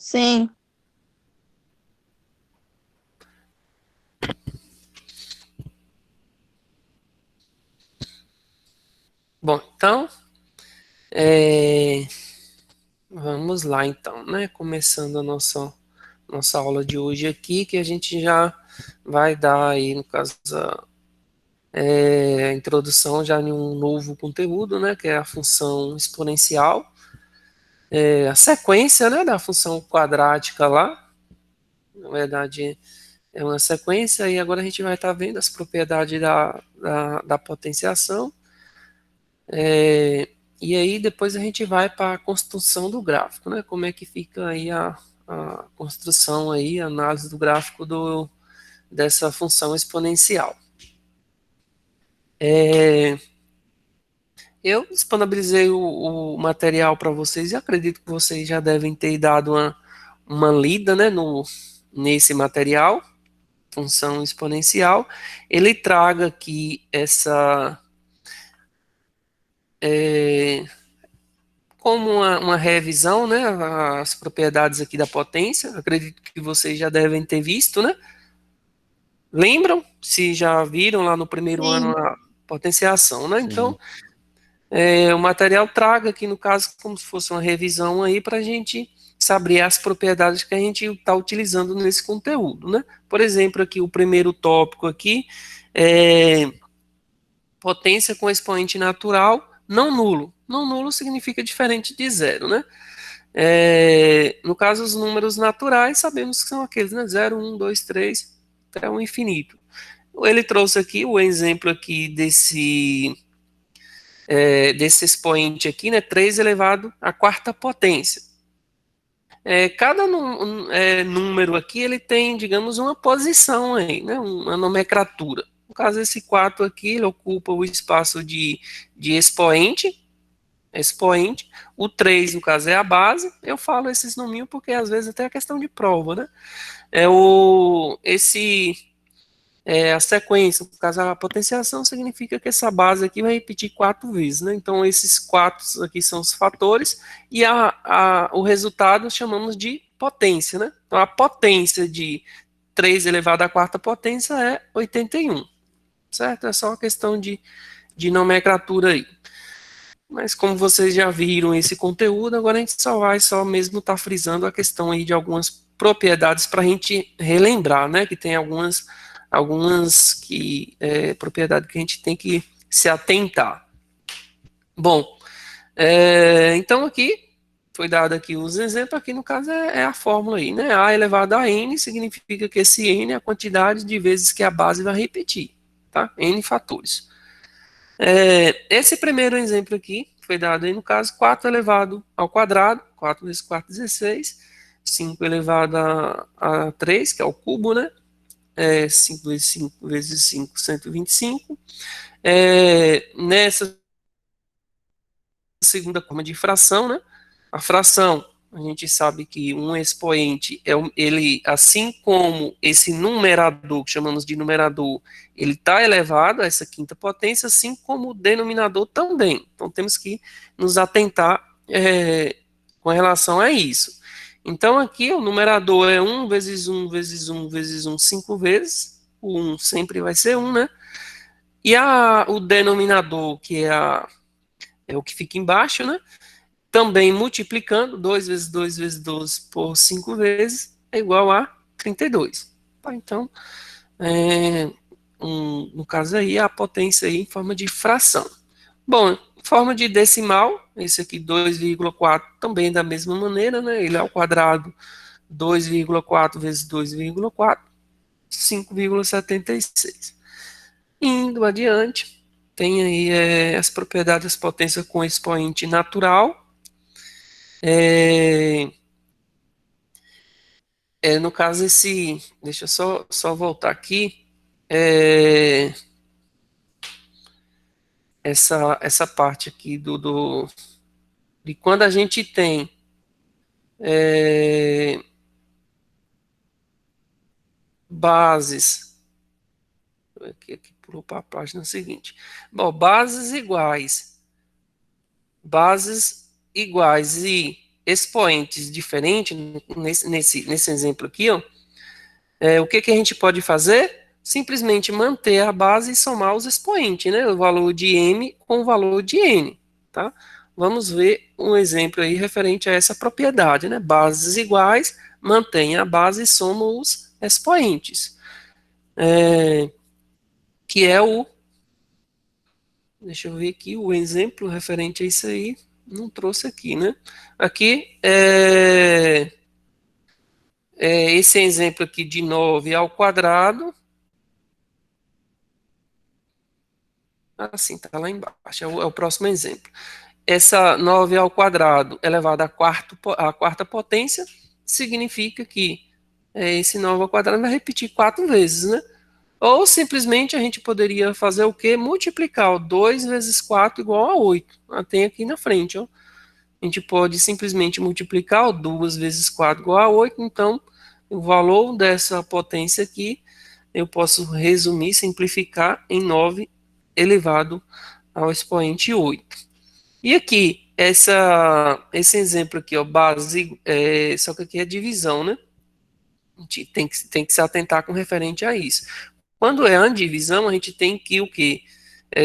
Sim. Bom, então, é, vamos lá então, né? Começando a nossa aula de hoje aqui, que a gente já vai dar aí, no caso, a introdução já em um novo conteúdo, né? Que é a função exponencial, a sequência, né? Da função quadrática lá, na verdade é uma sequência, e agora a gente vai estar vendo as propriedades da potenciação. E aí depois a gente vai para a construção do gráfico, né? Como é que fica aí a construção aí, a análise do gráfico dessa função exponencial. Eu disponibilizei o material para vocês e acredito que vocês já devem ter dado uma lida, né, nesse material, função exponencial. Ele traga aqui como uma revisão, né, as propriedades aqui da potência. Acredito que vocês já devem ter visto, né? Lembram? Se já viram lá no primeiro ano Sim. a potenciação, né? Então, Sim. o material traga aqui, no caso, como se fosse uma revisão aí para a gente saber as propriedades que a gente está utilizando nesse conteúdo, né? Por exemplo, aqui o primeiro tópico aqui é potência com expoente natural não nulo. Não nulo significa diferente de zero, né? No caso, os números naturais, sabemos que são aqueles, né? 0, 1, 2, 3, até o infinito. Ele trouxe aqui o exemplo aqui desse expoente aqui, né? 3 elevado à quarta potência. Cada número aqui, ele tem, digamos, uma posição aí, né? Uma nomenclatura. No caso, esse 4 aqui, ele ocupa o espaço de expoente. O 3 no caso, é a base. Eu falo esses nominhos porque às vezes até é questão de prova, né? A sequência, no caso, a potenciação significa que essa base aqui vai repetir 4 vezes, né? Então, esses 4 aqui são os fatores e o resultado chamamos de potência, né? Então, a potência de 3 elevado à quarta potência é 81, certo? É só uma questão de nomenclatura aí. Mas como vocês já viram esse conteúdo, agora a gente só vai mesmo estar frisando a questão aí de algumas propriedades para a gente relembrar, né? Que tem algumas propriedades que a gente tem que se atentar. Bom, então aqui foi dado aqui os exemplos, aqui no caso é a fórmula aí, né? A elevado a n significa que esse n é a quantidade de vezes que a base vai repetir, tá? N fatores. Esse primeiro exemplo aqui foi dado aí no caso 4 elevado ao quadrado, 4 vezes 4, 16, 5 elevado a 3, que é o cubo, né? 5 vezes 5 vezes 5, 125. Nessa segunda forma de fração, né? A fração, a gente sabe que um expoente, ele, assim como esse numerador, que chamamos de numerador, ele está elevado a essa quinta potência, assim como o denominador também. Então temos que nos atentar com relação a isso. Então aqui o numerador é 1 vezes 1 vezes 1 vezes 1, 5 vezes. O 1 sempre vai ser 1, né? E o denominador, que é o que fica embaixo, né? Também multiplicando, 2 vezes 2 vezes 12 por 5 vezes é igual a 32. Tá? Então, no caso aí, a potência aí em forma de fração. Bom, em forma de decimal, esse aqui 2,4 também da mesma maneira, né? Ele é ao quadrado 2,4 vezes 2,4, 5,76. Indo adiante, tem aí as propriedades das potências com expoente natural. É, no caso, deixa eu só voltar aqui. É, essa parte aqui de quando a gente tem é, bases. Aqui pulou para a página seguinte. Bom, bases iguais e expoentes diferentes, nesse exemplo aqui, ó, o que a gente pode fazer? Simplesmente manter a base e somar os expoentes, né? O valor de m com o valor de n, tá? Vamos ver um exemplo aí referente a essa propriedade, né? Bases iguais, mantém a base e soma os expoentes. Que é o... Deixa eu ver aqui o exemplo referente a isso aí. Não trouxe aqui, né? Aqui esse exemplo aqui de 9 ao quadrado. Assim, tá lá embaixo. É o próximo exemplo. Essa 9 ao quadrado elevado à quarta potência significa que esse 9 ao quadrado vai repetir 4 vezes, né? Ou simplesmente a gente poderia fazer o quê? Multiplicar o 2 vezes 4 igual a 8. Tem aqui na frente, ó. A gente pode simplesmente multiplicar o 2 vezes 4 igual a 8. Então, o valor dessa potência aqui, eu posso resumir, simplificar em 9 elevado ao expoente 8. E aqui, esse exemplo aqui, ó, base, só que aqui é divisão, né? A gente tem que se atentar com referente a isso. Quando é andivisão, a gente tem que o quê?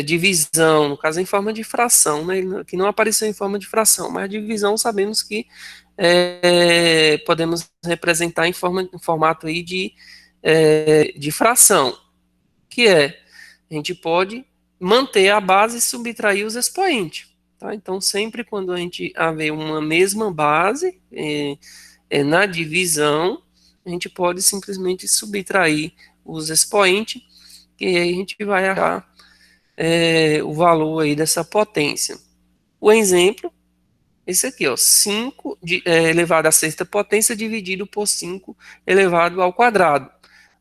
Divisão, no caso em forma de fração, né? Que não apareceu em forma de fração, mas divisão sabemos que podemos representar em formato aí de fração, que a gente pode manter a base e subtrair os expoentes. Tá? Então, sempre quando a gente haver uma mesma base na divisão, a gente pode simplesmente subtrair os expoentes, que aí a gente vai achar o valor aí dessa potência. O exemplo, esse aqui, ó, 5 elevado à sexta potência dividido por 5 elevado ao quadrado.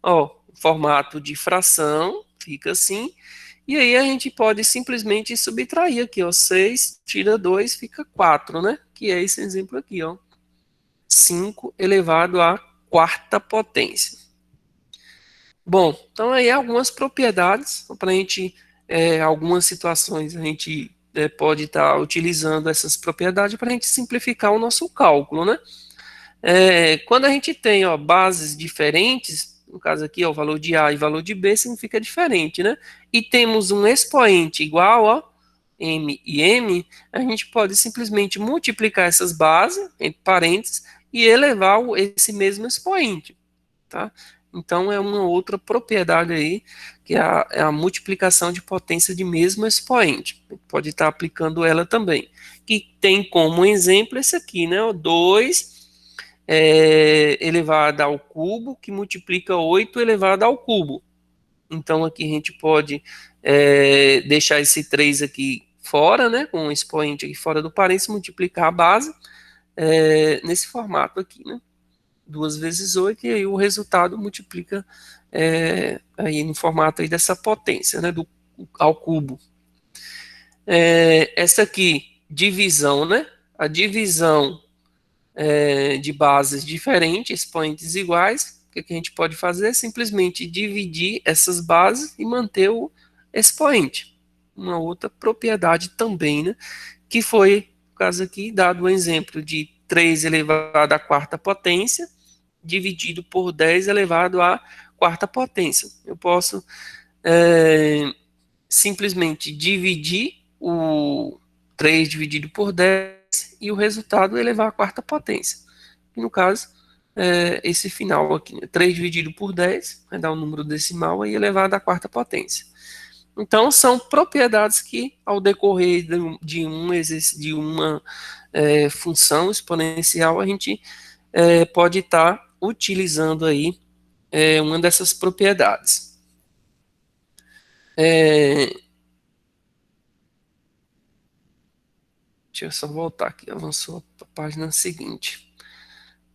Ó, formato de fração, fica assim, e aí a gente pode simplesmente subtrair aqui, ó, 6 tira 2, fica 4, né? Que é esse exemplo aqui, ó. 5 elevado à quarta potência. Bom, então aí algumas propriedades, para a gente, algumas situações a gente pode estar utilizando essas propriedades para a gente simplificar o nosso cálculo, né? Quando a gente tem, ó, bases diferentes, no caso aqui, ó, o valor de A e valor de B significa diferente, né? E temos um expoente igual, ó, M e M, a gente pode simplesmente multiplicar essas bases, entre parênteses, e elevar esse mesmo expoente, tá? Então, é uma outra propriedade aí, que é a multiplicação de potência de mesmo expoente. A gente pode estar aplicando ela também. Que tem como exemplo esse aqui, né? O 2 elevado ao cubo, que multiplica 8 elevado ao cubo. Então, aqui a gente pode deixar esse 3 aqui fora, né? Com o expoente aqui fora do parênteses, multiplicar a base nesse formato aqui, né? 2 vezes 8, e aí o resultado multiplica aí no formato aí dessa potência, né, ao cubo. Essa aqui, divisão, né? A divisão de bases diferentes, expoentes iguais, o que a gente pode fazer? Simplesmente dividir essas bases e manter o expoente. Uma outra propriedade também, né? Que foi, no caso aqui, dado o exemplo de 3 elevado à quarta potência, dividido por 10 elevado à quarta potência. Eu posso simplesmente dividir o 3 dividido por 10 e o resultado elevar à quarta potência. E no caso, esse final aqui, né? 3 dividido por 10 vai dar um número decimal e elevado à quarta potência. Então, são propriedades que, ao decorrer de uma função exponencial, a gente pode estar utilizando aí uma dessas propriedades. Deixa eu só voltar aqui, avançou para a página seguinte.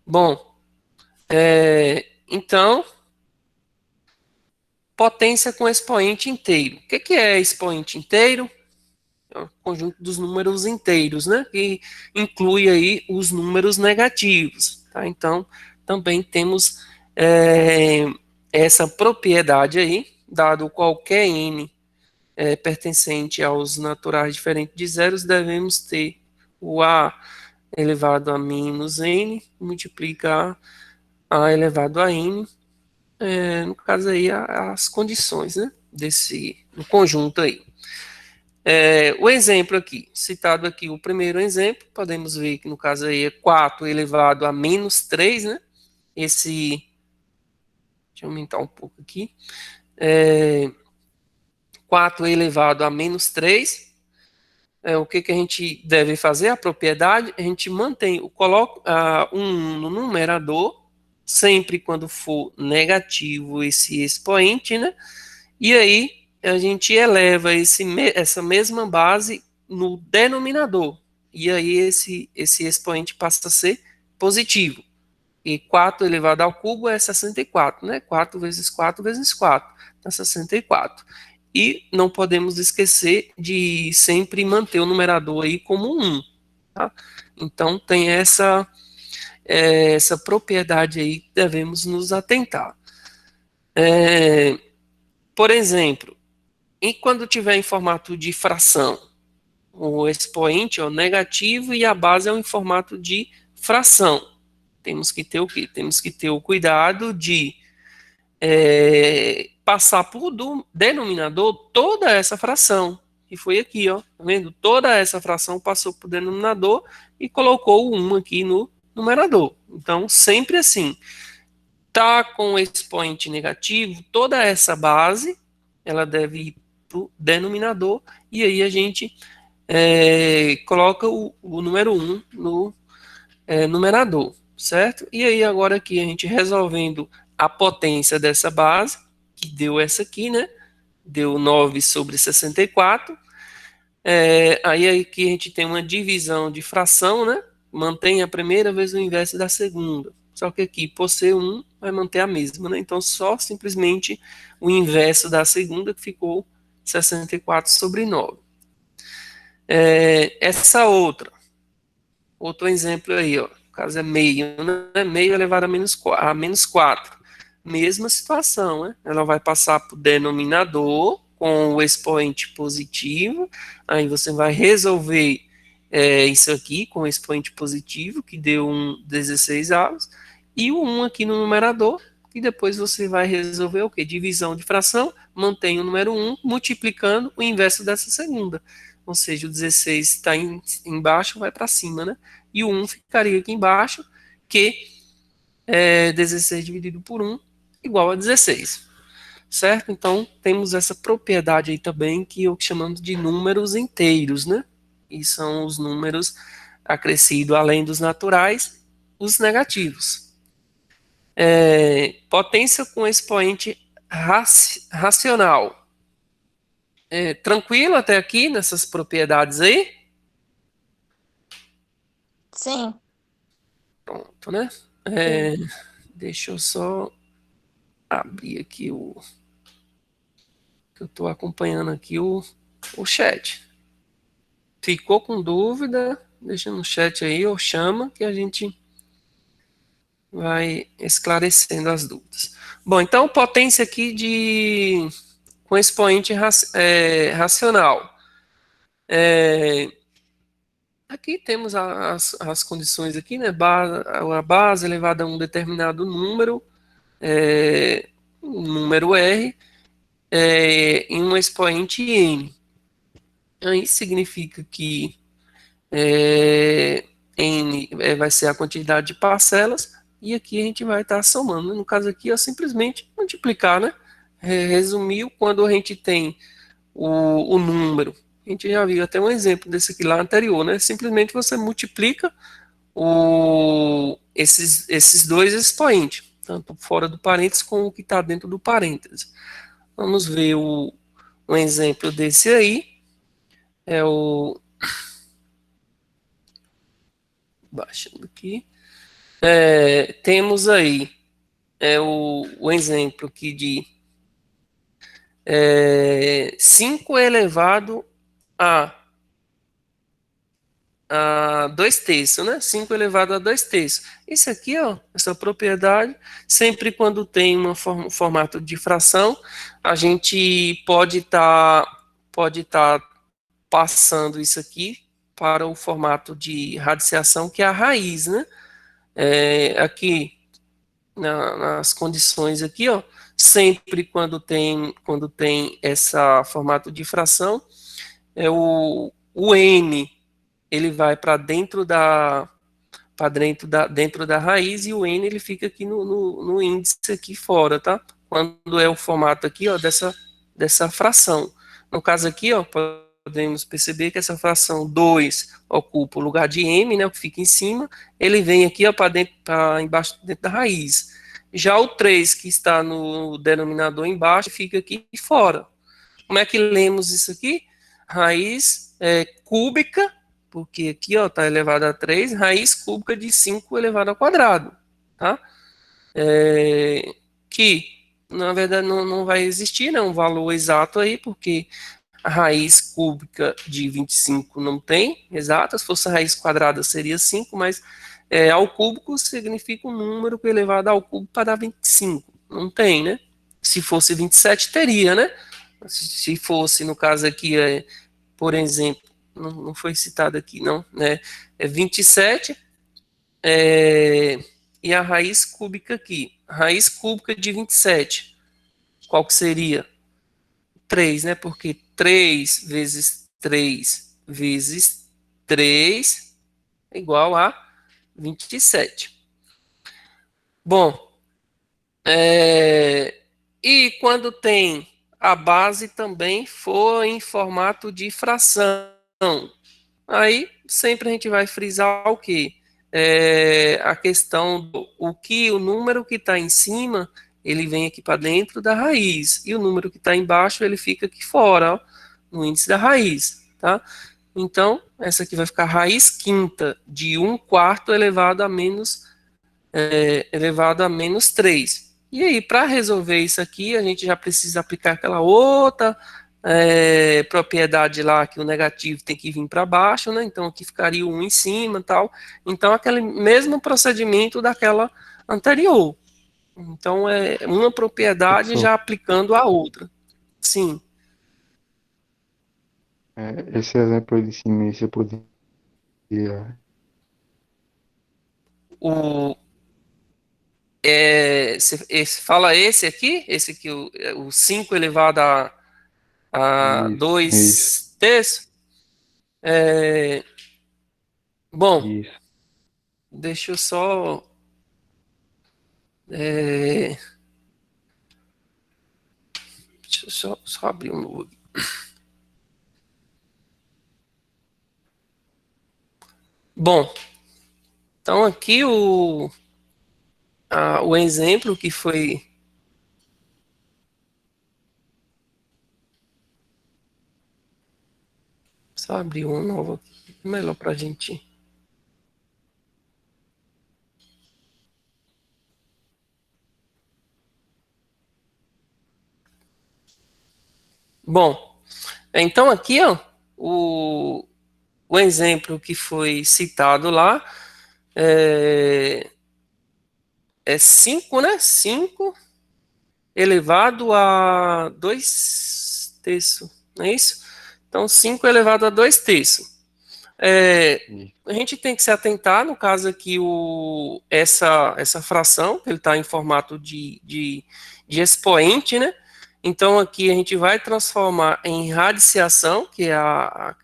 Bom, então, potência com expoente inteiro. O que é expoente inteiro? É o conjunto dos números inteiros, né? Que inclui aí os números negativos. Tá? Então, também temos essa propriedade aí, dado qualquer n pertencente aos naturais diferentes de zeros, devemos ter o A elevado a menos n, multiplicar a elevado a n, no caso aí, as condições, né, no conjunto aí. O exemplo aqui, citado aqui, o primeiro exemplo, podemos ver que no caso aí é 4 elevado a menos 3, né, deixa eu aumentar um pouco aqui, 4 elevado a menos 3, o que a gente deve fazer? A propriedade, a gente coloca 1 no numerador, sempre quando for negativo esse expoente, né? E aí a gente eleva essa mesma base no denominador. E aí esse expoente passa a ser positivo. E 4 elevado ao cubo é 64, né? 4 vezes 4 vezes 4, dá 64. E não podemos esquecer de sempre manter o numerador aí como 1. Tá? Então tem essa propriedade aí que devemos nos atentar. Por exemplo, e quando tiver em formato de fração, o expoente é o negativo e a base é em formato de fração. Temos que ter o quê? Temos que ter o cuidado de passar por denominador toda essa fração. E foi aqui, ó, tá vendo? Toda essa fração passou por denominador e colocou o 1 aqui no numerador. Então, sempre assim, tá com o expoente negativo, toda essa base, ela deve ir para o denominador, e aí a gente coloca o número 1 no numerador, certo? E aí agora aqui a gente resolvendo a potência dessa base, que deu essa aqui, né? Deu 9 sobre 64. Aí aqui a gente tem uma divisão de fração, né? Mantém a primeira vezes o inverso da segunda. Só que aqui, por ser 1, vai manter a mesma, né? Então, só simplesmente o inverso da segunda, que ficou 64 sobre 9. Essa outro exemplo aí, ó. No caso é meio, né? Meio elevado a menos 4. Mesma situação, né? Ela vai passar para o denominador com o expoente positivo, aí você vai resolver isso aqui com o expoente positivo, que deu 16 avos, e o 1 aqui no numerador, e depois você vai resolver o quê? Divisão de fração, mantém o número 1, multiplicando o inverso dessa segunda. Ou seja, o 16 está embaixo, vai para cima, né? E o 1 ficaria aqui embaixo, que 16 dividido por 1 igual a 16, certo? Então, temos essa propriedade aí também que eu chamamos de números inteiros, né? E são os números acrescidos, além dos naturais, os negativos. Potência com expoente racional. Tranquilo até aqui nessas propriedades aí? Sim. Pronto, né? Deixa eu só abrir aqui que eu estou acompanhando aqui o chat. Ficou com dúvida? Deixa no chat aí ou chama que a gente vai esclarecendo as dúvidas. Bom, então potência aqui com expoente racional. Aqui temos as condições aqui, né? A base elevada a um determinado número, um número R, em um expoente N. Aí significa que N vai ser a quantidade de parcelas, e aqui a gente vai estar somando. No caso aqui, é simplesmente multiplicar, né? Resumiu, quando a gente tem o número, a gente já viu até um exemplo desse aqui lá anterior, né? Simplesmente você multiplica esses dois expoentes, tanto fora do parênteses como o que está dentro do parênteses. Vamos ver um exemplo desse aí, baixando aqui, temos aí o exemplo aqui de 5 elevado a 2 terços, né? 5 elevado a 2 terços. Isso aqui, ó, essa propriedade, sempre quando tem um formato de fração, a gente pode tá passando isso aqui para o formato de radiciação, que é a raiz, né? Aqui, nas condições aqui, ó, sempre quando tem esse formato de fração, o n, ele vai para dentro da raiz, e o n ele fica aqui no índice aqui fora, tá? Quando é o formato aqui, ó, dessa fração. No caso aqui, ó, podemos perceber que essa fração 2 ocupa o lugar de m, né, o que fica em cima, ele vem aqui, ó, para embaixo, dentro da raiz. Já o 3, que está no denominador embaixo, fica aqui fora. Como é que lemos isso aqui? Raiz cúbica, porque aqui está elevado a 3, raiz cúbica de 5 elevado ao quadrado. Tá? Que, na verdade, não vai existir, né, um valor exato aí, porque a raiz cúbica de 25 não tem exata. Se fosse a raiz quadrada seria 5, mas ao cúbico significa um número elevado ao cubo para dar 25. Não tem, né? Se fosse 27, teria, né? Se fosse, no caso aqui, por exemplo, não foi citado aqui, não, né? 27, e a raiz cúbica aqui. Raiz cúbica de 27, qual que seria? 3, né? Porque 3 vezes 3 vezes 3 é igual a 27. Bom, e quando tem a base também for em formato de fração, aí sempre a gente vai frisar o quê? A questão do o número que está em cima, ele vem aqui para dentro da raiz, e o número que está embaixo, ele fica aqui fora, ó, no índice da raiz, tá? Então, essa aqui vai ficar raiz quinta de 1/4 elevado a menos 3. E aí, para resolver isso aqui, a gente já precisa aplicar aquela outra propriedade lá, que o negativo tem que vir para baixo, né? Então aqui ficaria o 1 em cima e tal. Então, aquele mesmo procedimento daquela anterior. Então, é uma propriedade Professor, já aplicando a outra. Sim. esse exemplo aí de cima, aí, você poderia. O, fala esse aqui, o 5 elevado a Isso, 2 terços. É, bom, isso. deixa eu só. é, Deixa eu só abrir um novo. Bom, então aqui o exemplo que foi. Só abrir um novo aqui, melhor para a gente. Bom, então aqui, ó, o, o exemplo que foi citado lá é 5, né? 5 elevado a 2 terços, não é isso? Então, 5 elevado a 2 terços. Isso. A gente tem que se atentar, no caso aqui, essa fração, que ele está em formato de expoente, né? Então, aqui a gente vai transformar em radiciação, que é a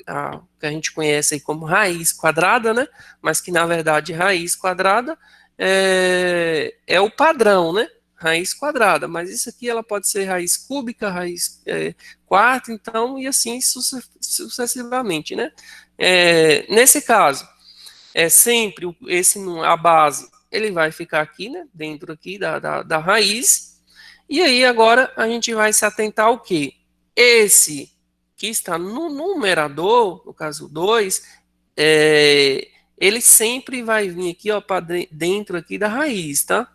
que a gente conhece aí como raiz quadrada, né? Mas que, na verdade, raiz quadrada é o padrão, né? Raiz quadrada, mas isso aqui ela pode ser raiz cúbica, raiz quarta, então, e assim sucessivamente, né? Nesse caso, é sempre a base, ele vai ficar aqui, né, dentro aqui da raiz, e aí agora a gente vai se atentar ao que? Esse que está no numerador, no caso 2, é, ele sempre vai vir aqui, ó, para dentro aqui da raiz, tá?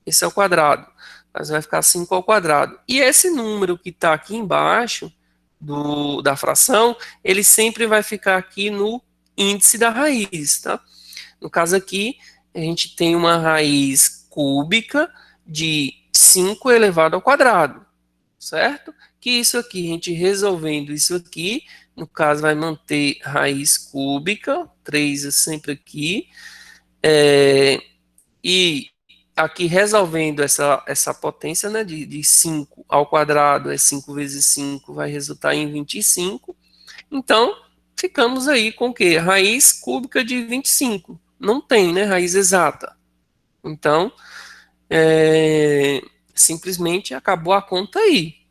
Esse é o quadrado, mas vai ficar 5 ao quadrado. E esse número que está aqui embaixo da fração, ele sempre vai ficar aqui no índice da raiz, tá? No caso aqui, a gente tem uma raiz cúbica de 5 elevado ao quadrado, certo? que isso aqui, a gente resolvendo isso aqui, no caso vai manter raiz cúbica, 3 é sempre aqui, e aqui resolvendo essa potência, né, de 5 ao quadrado, é 5 vezes 5, vai resultar em 25. Então, ficamos aí com o quê? Raiz cúbica de 25. Não tem, né, raiz exata. Então, simplesmente acabou a conta aí.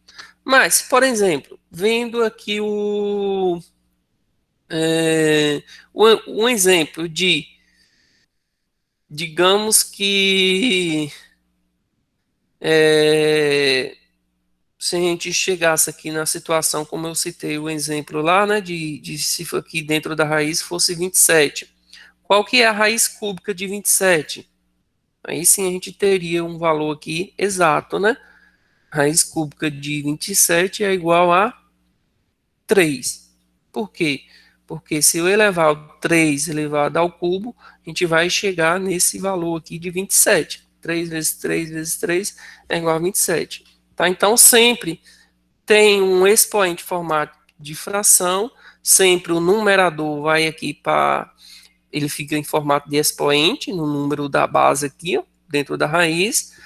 Mas, por exemplo, vendo aqui um exemplo de, digamos que se a gente chegasse aqui na situação, como eu citei o exemplo lá, né, de se aqui dentro da raiz fosse 27. Qual que é a raiz cúbica de 27? Aí sim a gente teria um valor aqui exato, né? Raiz cúbica de 27 é igual a 3. Por quê? Porque se eu elevar o 3 elevado ao cubo, a gente vai chegar nesse valor aqui de 27. 3 vezes 3 vezes 3 é igual a 27. Tá? Então, sempre tem um expoente formato de fração, sempre o numerador vai aqui para... Ele fica em formato de expoente, no número da base aqui, ó, dentro da raiz,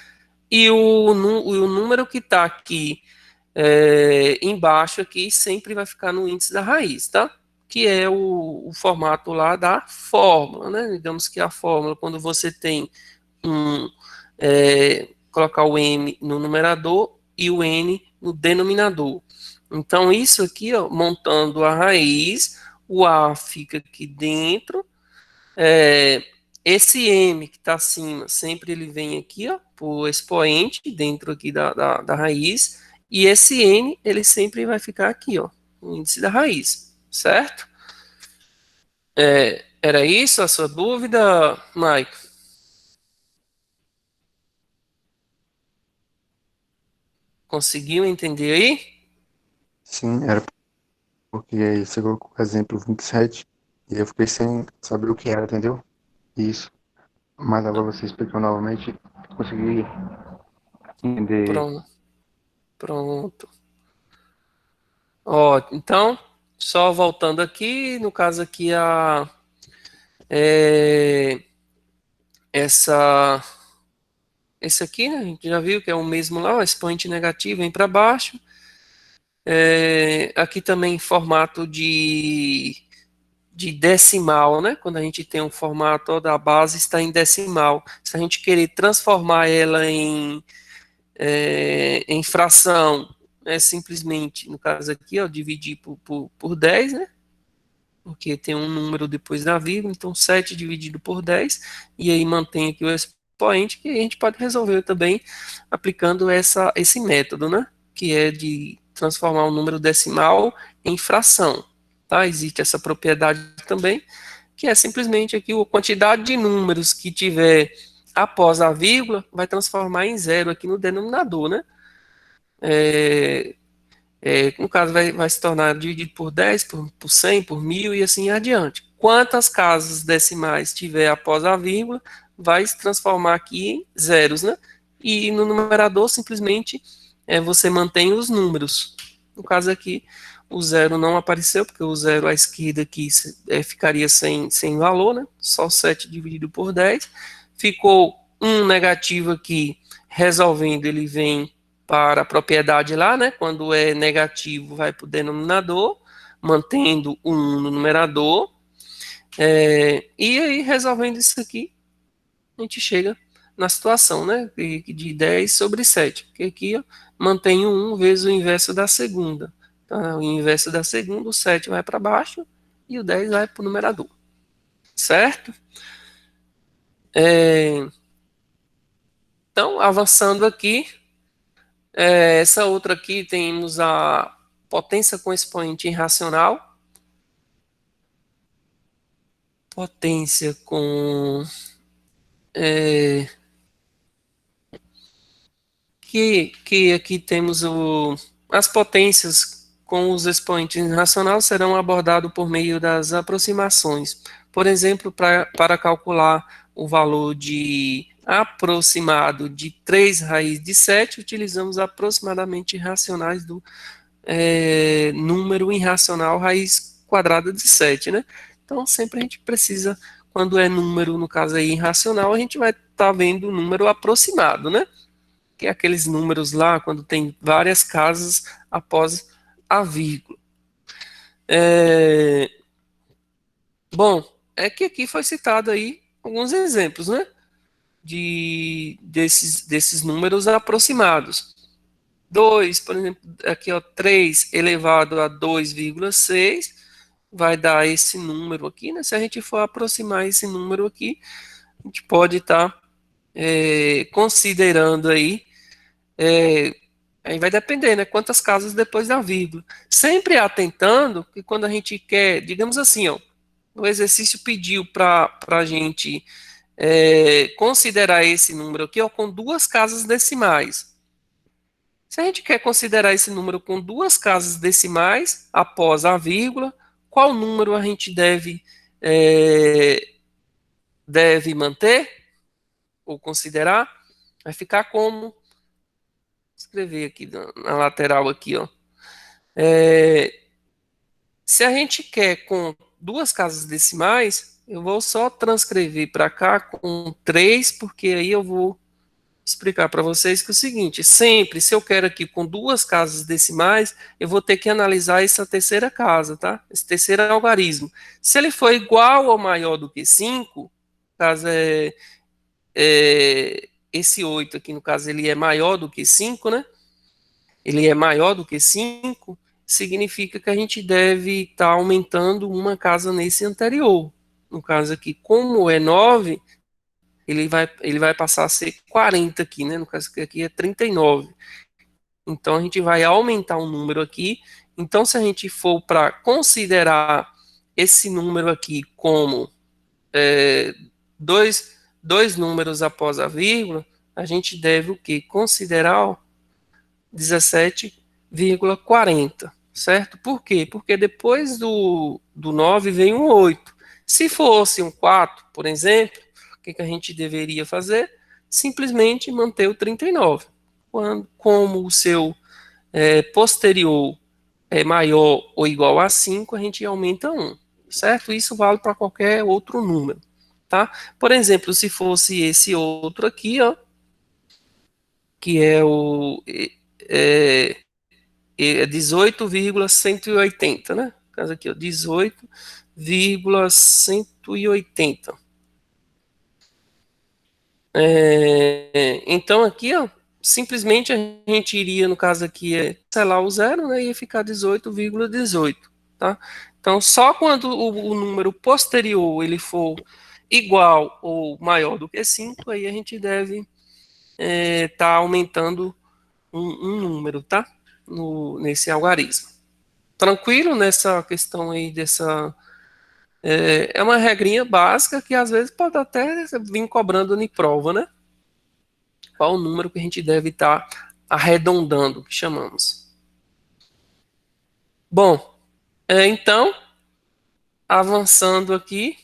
e o número que está aqui embaixo aqui sempre vai ficar no índice da raiz, tá? Que é o formato lá da fórmula, né? Digamos que a fórmula, quando você tem colocar o m no numerador e o n no denominador. Então, isso aqui, ó, montando a raiz, o a fica aqui dentro, esse m que está acima, sempre ele vem aqui, ó, por expoente, dentro aqui da raiz, e esse n, ele sempre vai ficar aqui, ó, no índice da raiz, certo? Era isso a sua dúvida, Mike? Conseguiu entender aí? Sim, era porque aí você colocou o exemplo 27 e eu fiquei sem saber o que era, entendeu? Isso. Mas agora você explicou novamente, consegui entender. Pronto, pronto. Ó, então, só voltando aqui, no caso aqui é, essa esse aqui, né, a gente já viu que é o mesmo lá, o expoente negativo vem para baixo. Aqui também em formato de decimal, né? Quando a gente tem um formato, ó, da base está em decimal. Se a gente querer transformar ela em fração, é simplesmente, no caso aqui, ó, dividir por 10, né? Porque tem um número depois da vírgula, então 7 dividido por 10, e aí mantém aqui o expoente, que a gente pode resolver também aplicando esse método, né? Que é de transformar o número decimal em fração. Tá? Existe essa propriedade também, que é simplesmente aqui a quantidade de números que tiver após a vírgula vai transformar em zero aqui no denominador, né? No caso, vai se tornar dividido por 10, por 100, por 1000 e assim adiante. Quantas casas decimais tiver após a vírgula, vai se transformar aqui em zeros, né? E no numerador, simplesmente, você mantém os números. No caso aqui, o zero não apareceu, porque o zero à esquerda aqui ficaria sem valor, né? Só 7 dividido por 10. Ficou um negativo aqui, resolvendo, ele vem para a propriedade lá, né? Quando é negativo, vai para o denominador, mantendo o 1 no numerador. E aí, resolvendo isso aqui, a gente chega na situação, né? De 10 sobre 7. Porque aqui, ó, mantém o 1 vezes o inverso da segunda. Então, o inverso da segunda, o 7 vai para baixo e o 10 vai para o numerador. Certo? Então, avançando aqui, essa outra aqui temos a potência com expoente irracional, potência com que aqui temos as potências com os expoentes irracionais serão abordados por meio das aproximações. Por exemplo, para calcular o valor de aproximado de 3 raiz de 7, utilizamos aproximadamente racionais do número irracional raiz quadrada de 7, né? Então, sempre a gente precisa, quando é número, no caso aí, irracional, a gente vai estar vendo o número aproximado, né? Que é aqueles números lá, quando tem várias casas após a vírgula. Bom, é que aqui foi citado aí alguns exemplos, né? Desses números aproximados. 2, por exemplo, aqui ó, 3 elevado a 2,6 vai dar esse número aqui, né? Se a gente for aproximar esse número aqui, a gente pode estar considerando aí, aí vai depender, né? Quantas casas depois da vírgula. Sempre atentando que quando a gente quer, digamos assim, ó, o exercício pediu para a gente considerar esse número aqui ó, com duas casas decimais. Se a gente quer considerar esse número com duas casas decimais após a vírgula, qual número a gente deve manter ou considerar? Vai ficar como? Vou escrever aqui na lateral aqui, ó. Se a gente quer com duas casas decimais, eu vou só transcrever para cá com 3, porque aí eu vou explicar para vocês que é o seguinte, sempre, se eu quero aqui com duas casas decimais, eu vou ter que analisar essa terceira casa, tá? Esse terceiro algarismo. Se ele for igual ou maior do que 5, caso esse 8 aqui, no caso, ele é maior do que 5, né? Ele é maior do que 5, significa que a gente deve estar aumentando uma casa nesse anterior. No caso aqui, como é 9, ele vai passar a ser 40 aqui, né? No caso aqui é 39. Então a gente vai aumentar um número aqui. Então, se a gente for para considerar esse número aqui como dois números após a vírgula, a gente deve o quê? Considerar 17,40, certo? Por quê? Porque depois do 9 vem um 8. Se fosse um 4, por exemplo, o que a gente deveria fazer? Simplesmente manter o 39. Como o seu posterior é maior ou igual a 5, a gente aumenta 1, certo? Isso vale para qualquer outro número, tá? Por exemplo, se fosse esse outro aqui, ó, que é o 18,180, né? No caso aqui, ó, 18,180. Então aqui, ó, simplesmente a gente iria, no caso aqui, cancelar o zero, né? Ia ficar 18,18, tá? Então, só quando o número posterior ele for igual ou maior do que 5, aí a gente deve estar aumentando um número, tá? Nesse algarismo. Tranquilo nessa questão aí dessa. É uma regrinha básica que às vezes pode até vir cobrando em prova, né? Qual o número que a gente deve estar arredondando, que chamamos. Bom, então, avançando aqui,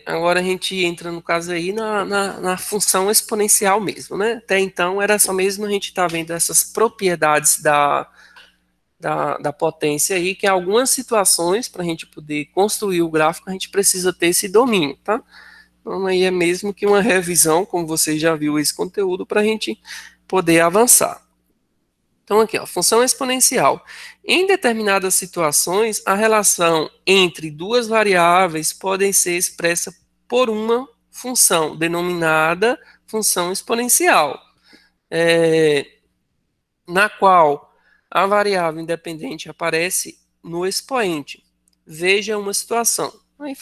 agora a gente entra no caso aí na função exponencial mesmo, né? Até então era só mesmo a gente estar vendo essas propriedades da potência aí, que em algumas situações, para a gente poder construir o gráfico, a gente precisa ter esse domínio, tá? Então aí é mesmo que uma revisão, como você já viu esse conteúdo, para a gente poder avançar. Então aqui, ó, função exponencial. Em determinadas situações, a relação entre duas variáveis pode ser expressa por uma função, denominada função exponencial, na qual a variável independente aparece no expoente. Veja uma situação. Aí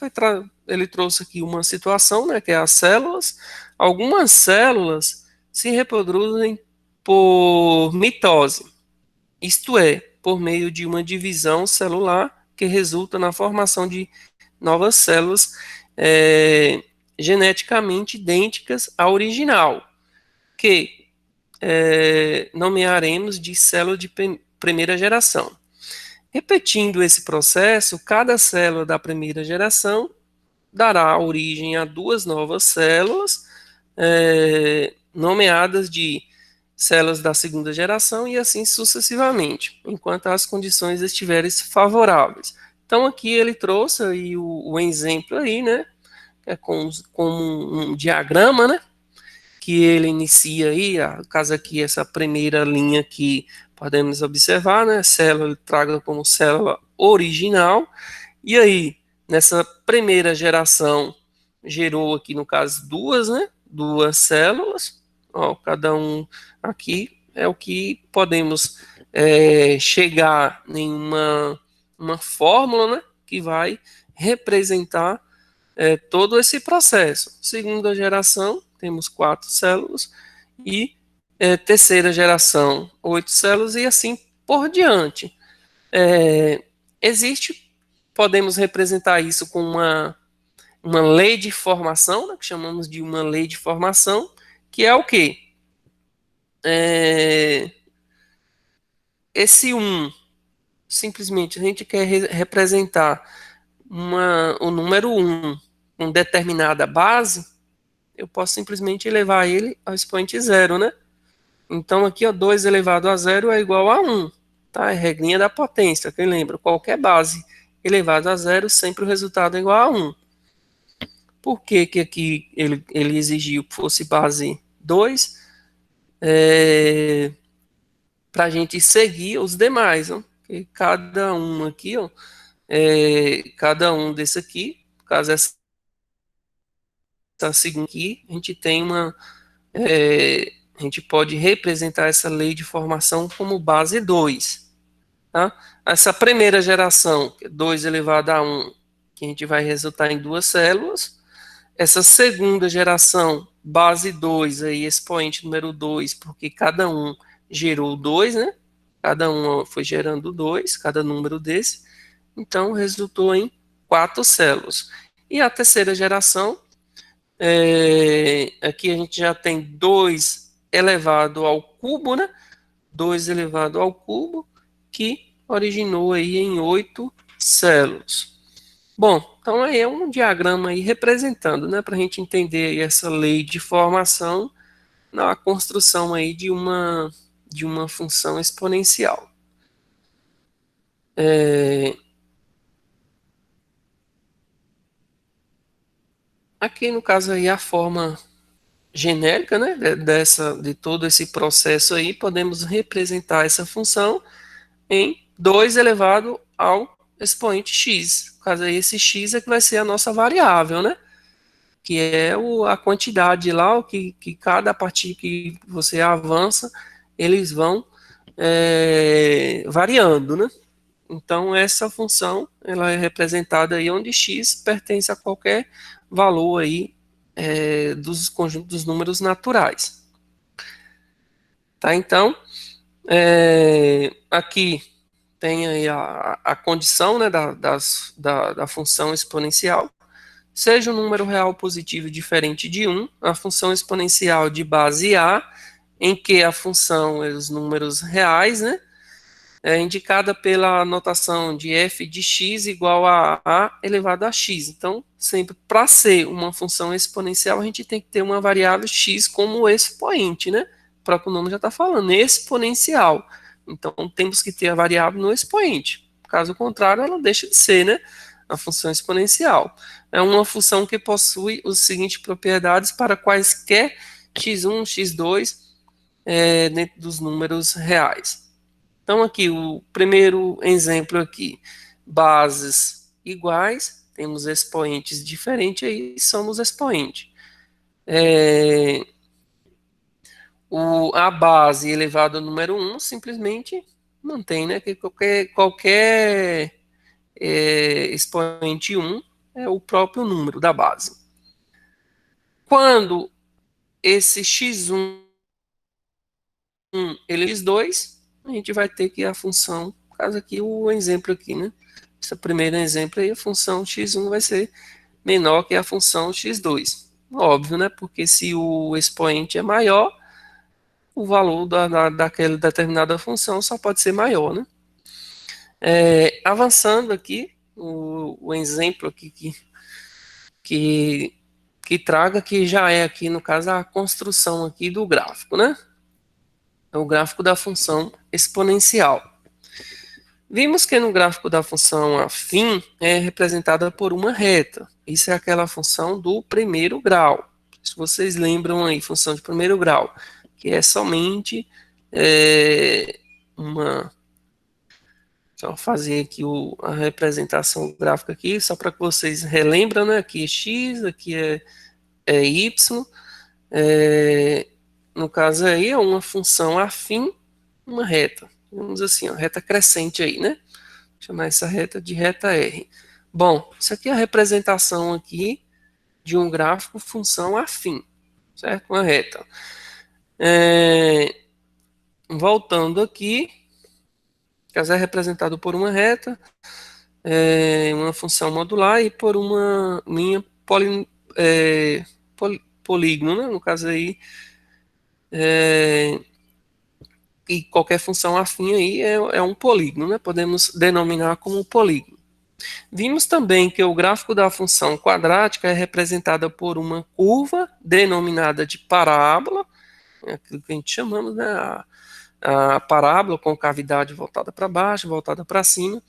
ele trouxe aqui uma situação, né, que é as células. Algumas células se reproduzem por mitose, isto é, por meio de uma divisão celular que resulta na formação de novas células geneticamente idênticas à original, que nomearemos de célula de primeira geração. Repetindo esse processo, cada célula da primeira geração dará origem a duas novas células nomeadas de células da segunda geração e assim sucessivamente, enquanto as condições estiverem favoráveis. Então aqui ele trouxe aí o exemplo aí, né, é com um diagrama, né, que ele inicia aí, no caso aqui, essa primeira linha que podemos observar, né, célula traga como célula original, e aí, nessa primeira geração, gerou aqui, no caso, duas, né, duas células, ó, cada um aqui é o que podemos chegar em uma fórmula, né, que vai representar todo esse processo. Segunda geração, temos quatro células, e terceira geração, oito células, e assim por diante. Existe, podemos representar isso com uma lei de formação, né, que chamamos de uma lei de formação, que é o quê? Esse um, simplesmente, a gente quer representar o número com determinada base, eu posso simplesmente elevar ele ao expoente zero, né? Então aqui, ó, 2 elevado a zero é igual a 1, tá? É regrinha da potência, quem lembra? Qualquer base elevada a zero, sempre o resultado é igual a 1. Por que que aqui ele exigiu que fosse base 2? Para a gente seguir os demais, ó. Porque cada um aqui, ó, cada um desse aqui, no caso essa segunda aqui, a gente tem a gente pode representar essa lei de formação como base 2. Tá? Essa primeira geração, 2 elevado a 1, que a gente vai resultar em duas células. Essa segunda geração, base 2, aí, expoente número 2, porque cada um gerou 2, né? Cada um foi gerando 2, cada número desse. Então, resultou em 4 células. E a terceira geração, aqui a gente já tem 2 elevado ao cubo, né? 2 elevado ao cubo, que originou aí em 8 células. Bom, então aí é um diagrama aí representando, né, para a gente entender essa lei de formação na construção aí de uma função exponencial. Aqui no caso aí a forma genérica, né, de todo esse processo aí, podemos representar essa função em 2 elevado ao expoente x. No caso aí, esse x é que vai ser a nossa variável, né? Que é a quantidade lá, o que cada partir que você avança, eles vão variando, né? Então, essa função, ela é representada aí onde x pertence a qualquer valor aí dos conjuntos dos números naturais. Tá? Então, aqui tem aí a condição, né, da função exponencial. Seja um número real positivo diferente de 1, a função exponencial de base A, em que a função, os números reais, né, é indicada pela notação de f de x igual a elevado a x. Então, sempre para ser uma função exponencial, a gente tem que ter uma variável x como expoente, né? O próprio nome já está falando, exponencial. Então, temos que ter a variável no expoente. Caso contrário, ela deixa de ser, né? A função exponencial. É uma função que possui as seguintes propriedades para quaisquer x1, x2 dentro dos números reais. Então, aqui, o primeiro exemplo aqui, bases iguais, temos expoentes diferentes, aí somos expoente. A base elevado ao número 1 simplesmente mantém, né? Que qualquer expoente 1 é o próprio número da base. Quando esse x1 ele é x2, a gente vai ter que a função, no caso aqui, o exemplo aqui, né? Esse primeiro exemplo aí, a função x1 vai ser menor que a função x2. Óbvio, né? Porque se o expoente é maior, o valor daquela determinada função só pode ser maior, né? Avançando aqui, o exemplo aqui que que traga, que já é aqui, no caso, a construção aqui do gráfico, né? É o gráfico da função exponencial. Vimos que no gráfico da função afim é representada por uma reta. Isso é aquela função do primeiro grau. Se vocês lembram aí, função de primeiro grau, que é somente uma... Só fazer aqui a representação gráfica aqui, só para que vocês relembram, né? Aqui é x, aqui é y. No caso aí é uma função afim, uma reta. Vamos assim, ó, reta crescente aí, né? Chamar essa reta de reta R. Bom, isso aqui é a representação aqui de um gráfico função afim, certo? Uma reta. Voltando aqui, caso é representado por uma reta, uma função modular e por uma linha polígono, né? No caso aí, e qualquer função afim aí é um polígono, né? Podemos denominar como polígono. Vimos também que o gráfico da função quadrática é representada por uma curva denominada de parábola, é aquilo que a gente chamamos, né? A parábola com cavidade voltada para baixo, voltada para cima.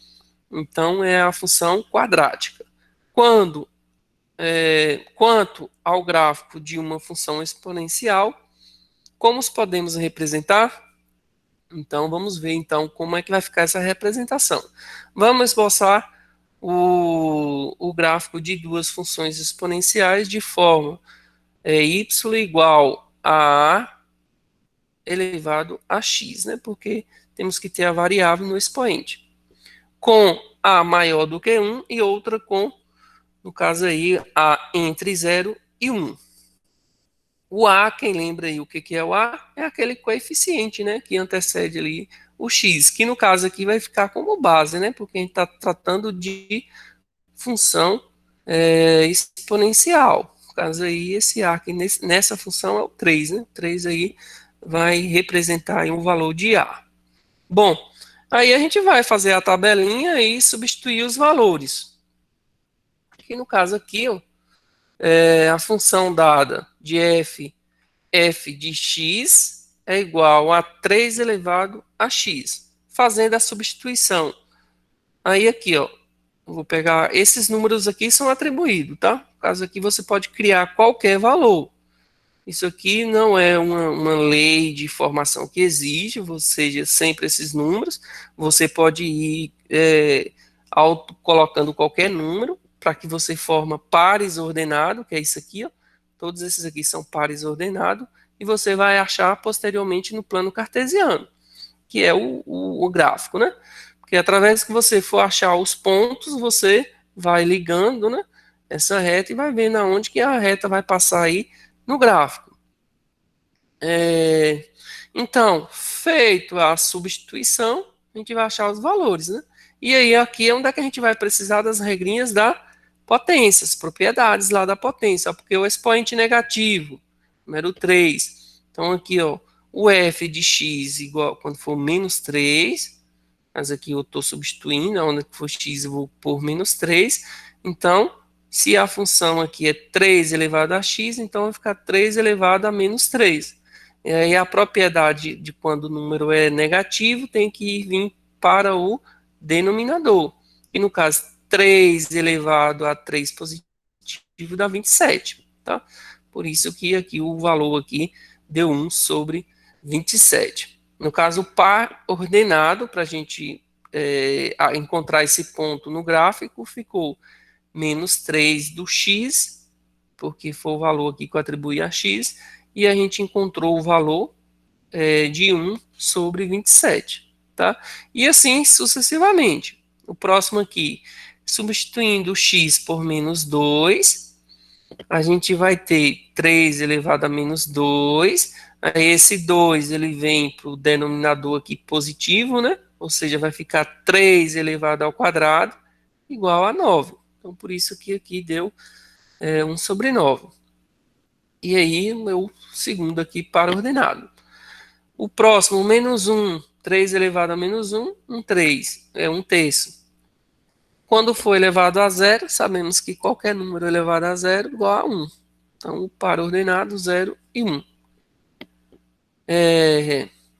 Então, é a função quadrática. Quanto ao gráfico de uma função exponencial, como os podemos representar? Então, vamos ver então como é que vai ficar essa representação. Vamos esboçar o gráfico de duas funções exponenciais de forma y igual a elevado a x, né? Porque temos que ter a variável no expoente. Com a maior do que 1 e outra com, no caso aí, a entre 0 e 1. O A, quem lembra aí o que é o A? É aquele coeficiente, né, que antecede ali o X, que no caso aqui vai ficar como base, né, porque a gente está tratando de função exponencial. No caso aí, esse A aqui nessa função é o 3, né, 3 aí vai representar aí um valor de A. Bom, aí a gente vai fazer a tabelinha e substituir os valores. Que no caso aqui, ó, a função dada de f de x é igual a 3 elevado a x, fazendo a substituição. Aí aqui, ó, vou pegar esses números aqui são atribuídos, tá? No caso aqui você pode criar qualquer valor. Isso aqui não é uma lei de formação que exige, ou seja, sempre esses números. Você pode ir colocando qualquer número para que você forma pares ordenado, que é isso aqui, ó. Todos esses aqui são pares ordenados, e você vai achar posteriormente no plano cartesiano, que é o gráfico, né? Porque através que você for achar os pontos, você vai ligando, né, essa reta e vai vendo aonde que a reta vai passar aí no gráfico. Então, feito a substituição, a gente vai achar os valores, né? E aí aqui é onde é que a gente vai precisar das regrinhas da potência, as propriedades lá da potência, porque o expoente negativo, número 3. Então aqui, ó, o f de x igual, quando for menos 3, mas aqui eu estou substituindo, onde for x eu vou por menos 3. Então, se a função aqui é 3 elevado a x, então vai ficar 3 elevado a menos 3. E aí a propriedade de quando o número é negativo tem que vir para o denominador. E no caso, 3 elevado a 3 positivo dá 27, tá? Por isso que aqui o valor aqui deu 1 sobre 27. No caso, o par ordenado, para a gente encontrar esse ponto no gráfico, ficou menos 3 do x, porque foi o valor aqui que eu atribuí a x, e a gente encontrou o valor de 1 sobre 27, tá? E assim sucessivamente. O próximo aqui, substituindo o x por menos 2, a gente vai ter 3 elevado a menos 2, aí esse 2 ele vem para o denominador aqui positivo, né? Ou seja, vai ficar 3 elevado ao quadrado igual a 9. Então, por isso que aqui deu 1 sobre 9. E aí, o meu segundo aqui para ordenado. O próximo, menos 1, 3 elevado a menos 1, 3, é 1 terço. Quando for elevado a zero, sabemos que qualquer número elevado a zero é igual a 1. Então, o par ordenado 0 e 1.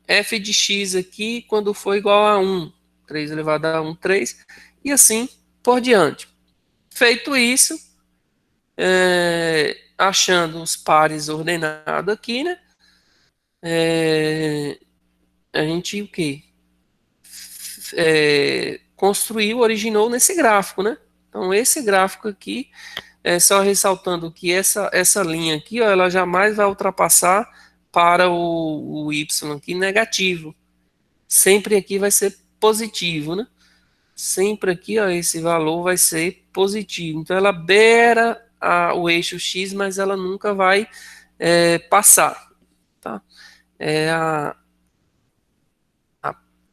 F de x aqui, quando for igual a 1, 3 elevado a 1, 3, e assim por diante. Feito isso, achando os pares ordenados aqui, né? A gente o quê? Construiu, originou nesse gráfico, né? Então, esse gráfico aqui, só ressaltando que essa linha aqui, ó, ela jamais vai ultrapassar para o y aqui negativo. Sempre aqui vai ser positivo, né? Sempre aqui, ó, esse valor vai ser positivo. Então, ela beira o eixo x, mas ela nunca vai passar, tá? É a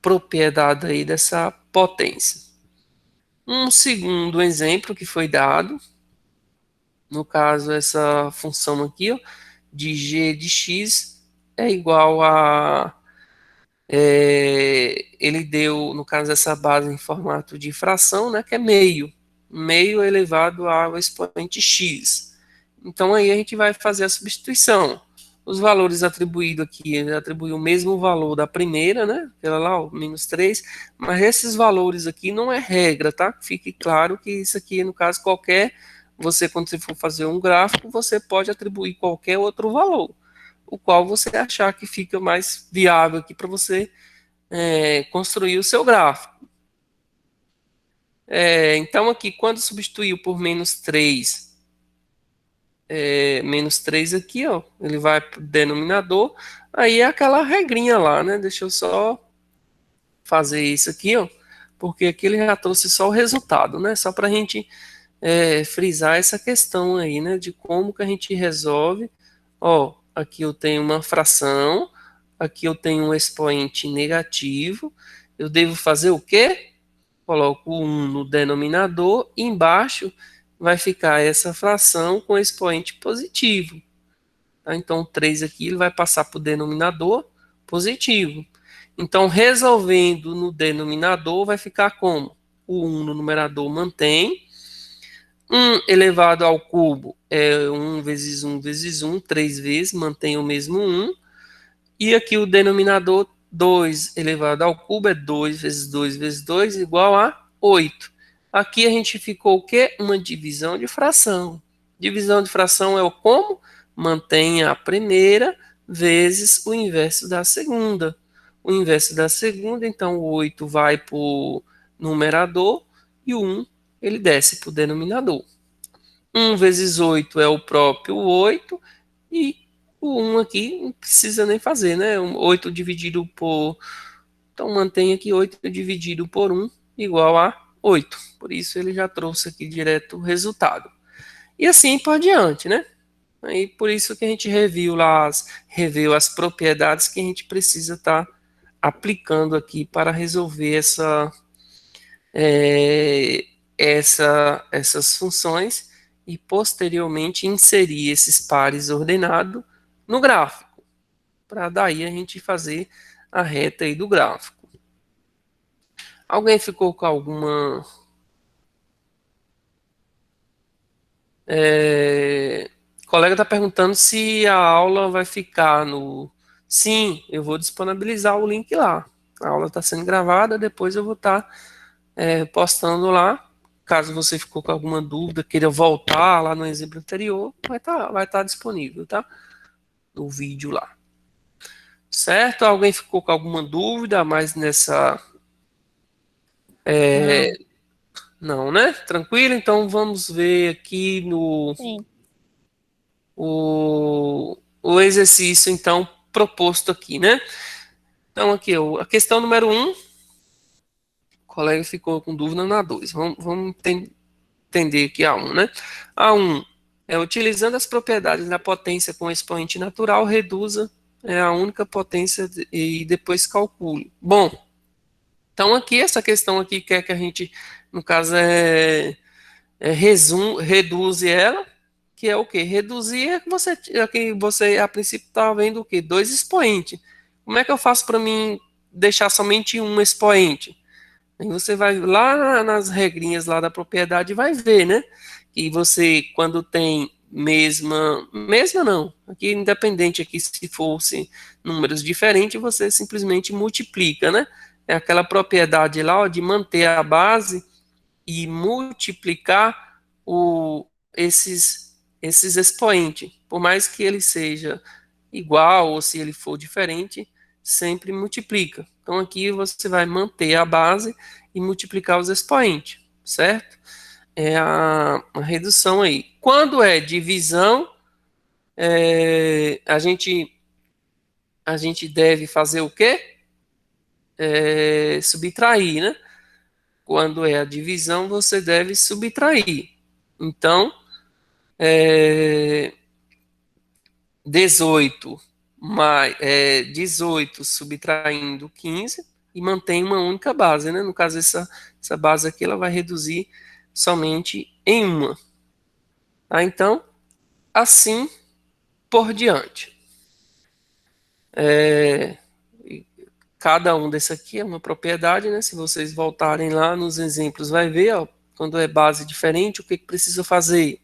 propriedade aí dessa potência. Um segundo exemplo que foi dado, no caso, essa função aqui, ó, de g de x é igual a. Ele deu, no caso, essa base em formato de fração, né, que é meio. Meio elevado ao expoente x. Então, aí a gente vai fazer a substituição. Os valores atribuídos aqui, ele atribui o mesmo valor da primeira, né? Aquela lá, o menos 3. Mas esses valores aqui não é regra, tá? Fique claro que isso aqui, no caso, você, quando você for fazer um gráfico, você pode atribuir qualquer outro valor, o qual você achar que fica mais viável aqui para você construir o seu gráfico. Então, aqui, quando substituiu por menos 3, menos 3 aqui, ó, ele vai para o denominador, aí é aquela regrinha lá, né? Deixa eu só fazer isso aqui, ó, porque aqui ele já trouxe só o resultado, né? Só para a gente frisar essa questão aí, né? De como que a gente resolve. Ó, aqui eu tenho uma fração, aqui eu tenho um expoente negativo, eu devo fazer o quê? Coloco o 1 no denominador, e embaixo vai ficar essa fração com expoente positivo. Tá? Então, 3 aqui ele vai passar para o denominador positivo. Então, resolvendo no denominador, vai ficar como? O 1 no numerador mantém. 1 elevado ao cubo é 1 vezes 1 vezes 1, 3 vezes, mantém o mesmo 1. E aqui o denominador 2 elevado ao cubo é 2 vezes 2 vezes 2 igual a 8. Aqui a gente ficou o quê? Uma divisão de fração. Divisão de fração é o como? Mantém a primeira vezes o inverso da segunda. O inverso da segunda, então o 8 vai para o numerador e o 1 ele desce para o denominador. 1 vezes 8 é o próprio 8 e o 1 aqui não precisa nem fazer, né? 8 dividido por... Então, mantém aqui 8 dividido por 1 igual a 8. Por isso, ele já trouxe aqui direto o resultado. E assim por diante, né? E por isso que a gente reviu as propriedades que a gente precisa estar aplicando aqui para resolver essas funções e posteriormente inserir esses pares ordenados no gráfico, para daí a gente fazer a reta aí do gráfico. Alguém ficou com alguma o colega está perguntando se a aula vai ficar no... Sim, eu vou disponibilizar o link lá. A aula está sendo gravada, depois eu vou estar postando lá. Caso você ficou com alguma dúvida, queira voltar lá no exemplo anterior, vai tá disponível, tá? No vídeo lá. Certo? Alguém ficou com alguma dúvida mais nessa... Não, né? Tranquilo? Então vamos ver aqui Sim. o exercício, então, proposto aqui, né? Então, aqui, a questão número 1, o colega ficou com dúvida na 2. Vamos entender aqui a 1, né? A 1 utilizando as propriedades da potência com expoente natural, reduza a única potência e depois calcule. Bom, então aqui, essa questão aqui quer que a gente, no caso, reduze ela, que é o quê? Reduzir você a princípio está vendo o quê? 2 expoentes. Como é que eu faço para mim deixar somente um expoente? Aí você vai lá nas regrinhas lá da propriedade e vai ver, né? Que você, quando tem mesma não, aqui independente aqui se fosse números diferentes, você simplesmente multiplica, né? É aquela propriedade lá, ó, de manter a base e multiplicar esses expoentes, por mais que ele seja igual ou se ele for diferente, sempre multiplica. Então aqui você vai manter a base e multiplicar os expoentes, certo? É a redução aí. Quando é divisão, a gente deve fazer o quê? Subtrair, né? Quando é a divisão, você deve subtrair. Então, é, 18 18 subtraindo 15 e mantém uma única base, né? No caso, essa base aqui ela vai reduzir somente em uma. Tá? Então, assim por diante. É, cada um desse aqui é uma propriedade, né? Se vocês voltarem lá nos exemplos, vai ver, ó, quando é base diferente, o que precisa fazer.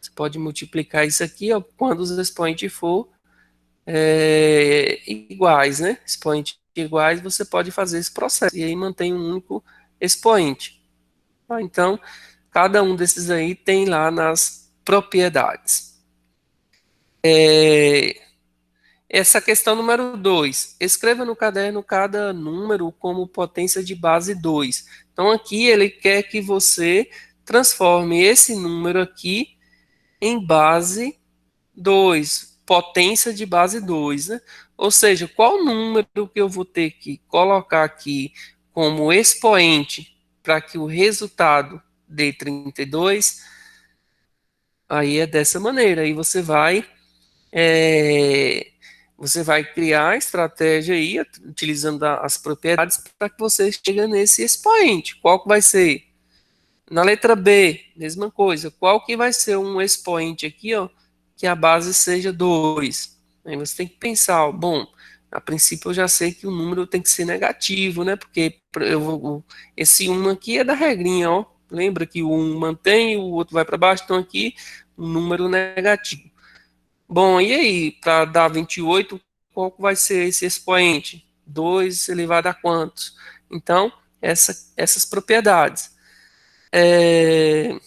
Você pode multiplicar isso aqui, ó, quando os expoentes for iguais, né? Expoentes iguais, você pode fazer esse processo e aí mantém um único expoente. Tá? Então, cada um desses aí tem lá nas propriedades. Essa questão número 2. Escreva no caderno cada número como potência de base 2. Então, aqui ele quer que você transforme esse número aqui em base 2, potência de base 2, né? Ou seja, qual número que eu vou ter que colocar aqui como expoente para que o resultado dê 32? Aí é dessa maneira. Aí é, você vai criar a estratégia aí, utilizando as propriedades, para que você chegue nesse expoente. Qual que vai ser? Na letra B, mesma coisa. Qual que vai ser um expoente aqui, ó, que a base seja 2? Aí você tem que pensar, ó, bom, a princípio eu já sei que o número tem que ser negativo, né? Porque esse um aqui é da regrinha, ó. Lembra que o 1 mantém, o outro vai para baixo, então aqui um número negativo. Bom, e aí, para dar 28, qual que vai ser esse expoente? 2 elevado a quantos? Então, essas propriedades. É,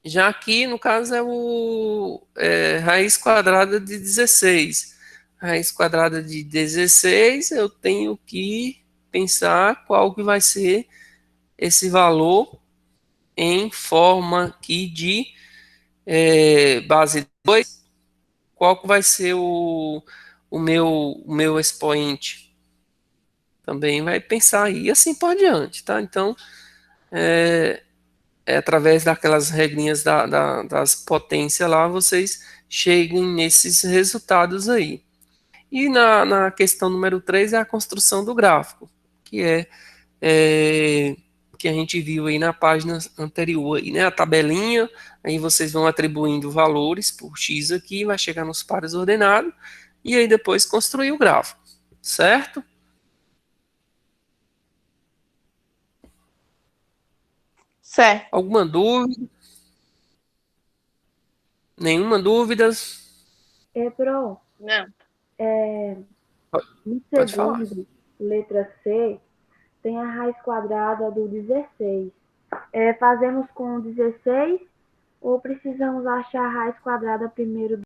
já aqui, no caso, raiz quadrada de 16. Raiz quadrada de 16, eu tenho que pensar qual que vai ser esse valor em forma aqui de base 2. Qual que vai ser o meu expoente? Também vai pensar aí, e assim por diante, tá? Então, através daquelas regrinhas das potências lá, vocês cheguem nesses resultados aí. E na questão número 3 é a construção do gráfico, que é que a gente viu aí na página anterior, aí, né? A tabelinha, aí vocês vão atribuindo valores por x aqui, vai chegar nos pares ordenados, e aí depois construir o gráfico, certo? Certo. Alguma dúvida? Nenhuma dúvida? Pro, Não. no Pode falar. segundo, letra C, tem a raiz quadrada do 16. Fazemos com 16 ou precisamos achar a raiz quadrada primeiro